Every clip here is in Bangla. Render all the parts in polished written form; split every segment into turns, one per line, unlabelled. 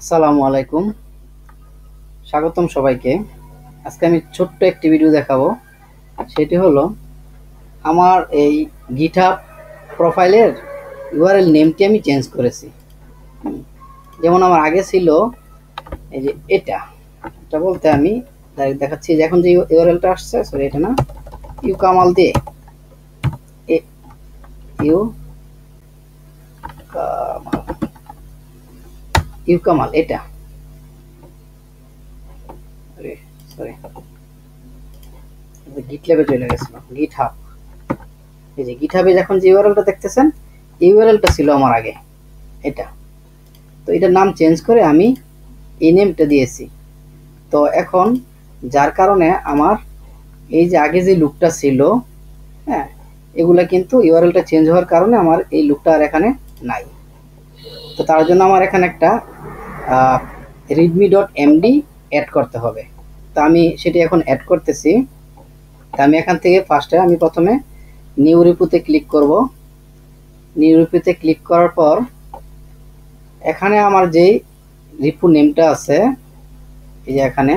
আসসালামু আলাইকুম, স্বাগতম সবাইকে। আজকে আমি ছোট্ট একটি ভিডিও দেখাবো। সেটি হলো আমার এই গিটহাব প্রোফাইলের ইউআরএল নেমটি আমি চেঞ্জ করেছি। যেমন আমার আগে ছিল এই যে এটা বলতে আমি ডাইরেক্ট দেখাচ্ছি যে এখন যে ইউআরএলটা আসছে, সরি এটা না, ইউকামাল দিয়ে ইউকামাল এটা সরি গিটল্যাবে চলে গেছিল। গিটহাব, এই যে গিটহাবে এখন যে ইউআরএলটা দেখতেছেন, ইউআরএলটা ছিল আমার আগে এটা। তো এটার নাম চেঞ্জ করে আমি এই নেমটা দিয়েছি। তো এখন যার কারণে আমার এই যে আগে যে লুকটা ছিল, হ্যাঁ, এগুলা কিন্তু ইউআরএলটা চেঞ্জ হওয়ার কারণে আমার এই লুকটা আর এখানে নাই। তো তার জন্য আমার এখানে একটা readme.md অ্যাড করতে হবে। তো আমি সেটি এখন অ্যাড করতেছি। তা আমি এখান থেকে ফার্স্টে আমি প্রথমে নিউ রিপোতে ক্লিক করব। নিউ রিপোতে ক্লিক করার পর এখানে আমার যেই রিপো নেমটা আছে, এই যে এখানে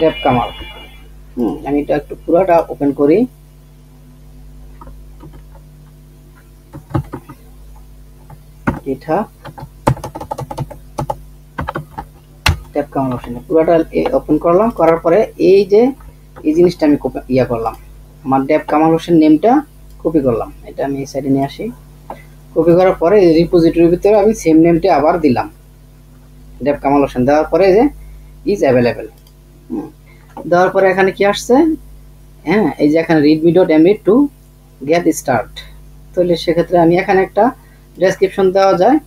ডেভ কামাল, আমি এটা একটু পুরোটা ওপেন করি। এটা ডেভ কামাল অপশনে পুরোটা ওপেন করলাম। করার পরে এই যে এই জিনিসটা আমি করলাম, আমার ডেভ কামাল হোসেন নেমটা কপি করলাম। এটা আমি এই সাইডে নিয়ে আসি। কপি করার পরে রিপোজিটরির ভিতরে আমি সেম নেমটা আবার দিলাম, ডেভ কামাল হোসেন। দেওয়ার পরে যে ইজ অ্যাভেলেবেল দেওয়ার পরে এখানে কি আসছে, হ্যাঁ, এই যে এখানে readme.md টু গেট স্টার্ট। তাহলে সেক্ষেত্রে আমি এখানে একটা ডেসক্রিপশন দেওয়া যায়,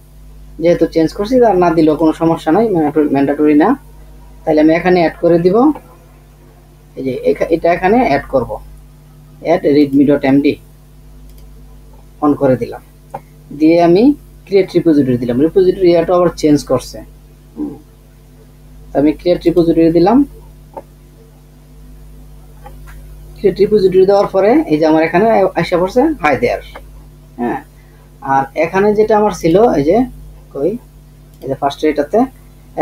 যেহেতু চেঞ্জ করছি আর না দিলেও কোনো সমস্যা নাই, ম্যান্ডেটরি না। তাহলে আমি এখানে অ্যাড করে দিব। এই যে এটা এখানে অ্যাড করব, অ্যাড readme.md অন করে দিলাম। দিয়ে আমি ক্রিয়েট রিপোজিটরি দিলাম। রিপোজিটরি এটা আবার চেঞ্জ করছে, আমি ক্রিয়েট রিপোজিটরি দিলাম। ক্রিয়েট রিপোজিটরি দেওয়ার পরে এই যে আমার এখানে আসা পড়ছে হাই দেয়ার, হ্যাঁ। আর এখানে যেটা আমার ছিল, এই যে কই, এই যে ফার্স্ট এটাতে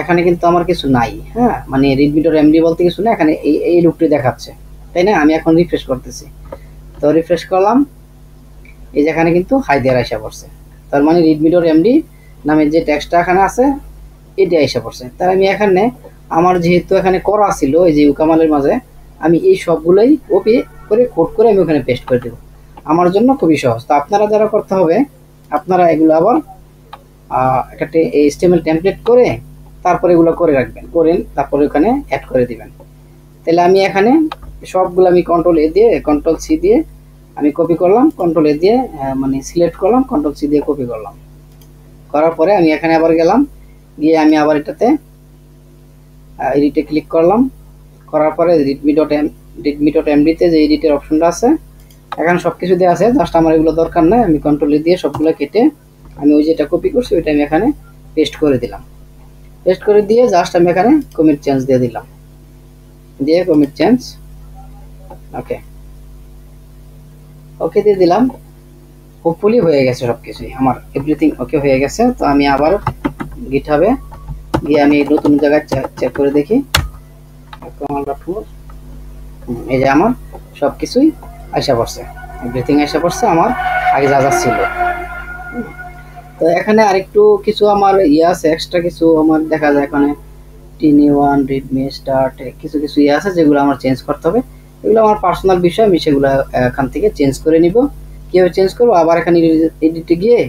এখানে কিন্তু আমার কিছু নাই, হ্যাঁ, মানে readme.md বলতে কিছু না, এখানে এই লুকটি দেখাচ্ছে, তাই না? আমি এখন রিফ্রেশ করতেছি। তো রিফ্রেশ করলাম, এই যে এখানে কিন্তু হাই দেয়ার আসা পড়ছে। তার মানে readme.md নামে যে টেক্সটটা এখানে আছে এটা আসা পড়ছে। তার আমি এখানে আমার যেহেতু এখানে করা ছিল এই যে ইউকামালের মাঝে, আমি এই সবগুলোই কপি করে কোড করে আমি ওখানে পেস্ট করে দেব। আমার জন্য খুবই সহজ। তো আপনারা যারা করতে হবে, আপনারা এগুলো আবার একটা HTML টেমপ্লেট করে তারপরে এগুলো করে রাখবেন, করেন তারপরে ওখানে অ্যাড করে দিবেন। তাহলে আমি এখানে সবগুলো আমি কন্ট্রোল এ দিয়ে কন্ট্রোল সি দিয়ে আমি কপি করলাম, কন্ট্রোল এ দিয়ে মানে সিলেক্ট করলাম, কন্ট্রোল সি দিয়ে কপি করলাম। করার পরে আমি এখানে আবার গেলাম, গিয়ে আমি আবার এটাতে এডিটে ক্লিক করলাম। করার পরে readme.md তে যে এডিটের অপশনটা আছে, এখানে সব কিছু দেওয়া আছে, জাস্ট আমার এগুলো দরকার নাই। আমি কন্ট্রোল এ দিয়ে সবগুলো কেটে আমি ওই যেটা কপি করছি ওইটা আমি এখানে পেস্ট করে দিলাম। পেস্ট করে দিয়ে জাস্ট আমি এখানে কমিট চেঞ্জ দিয়ে দিলাম, দিয়ে কমিট চেঞ্জ ওকে ওকে দিয়ে দিলাম। হোপফুলি হয়ে গেছে সবকিছুই, আমার এভরিথিং ওকে হয়ে গেছে। তো আমি আবার গিটহাবে গিয়ে আমি নতুন জায়গায় চেক করে দেখি, এই যে আমার সবকিছুই আসা পড়ছে, এভরিথিং আসা পড়ছে আমার আগে যা যা ছিল। তো এখানে আরেকটু কিছু আমার ইয়ে আছে, এক্সট্রা কিছু আমার দেখা যায় এখানে tiny1 readme start কিছু কিছু ইয়ে আছে যেগুলো আমার চেঞ্জ করতে হবে। এগুলো আমার পার্সোনাল বিষয়, আমি সেগুলো এখান থেকে চেঞ্জ করে নিব। কীভাবে চেঞ্জ করবো, আবার এখানে এডিটে গিয়ে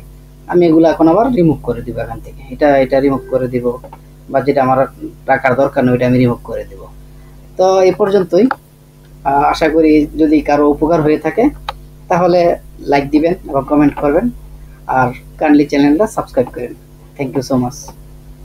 আমি এগুলো এখন আবার রিমুভ করে দিব এখান থেকে। এটা রিমুভ করে দিব, বা যেটা আমার টাকার দরকার নয় ওইটা আমি রিমুভ করে দিব। তো এই পর্যন্তই। আশা করি যদি কারো উপকার হয়ে থাকে তাহলে লাইক দিবেন এবং কমেন্ট করবেন, আর কাইন্ডলি চ্যানেলটা সাবস্ক্রাইব করেন। Thank you so much.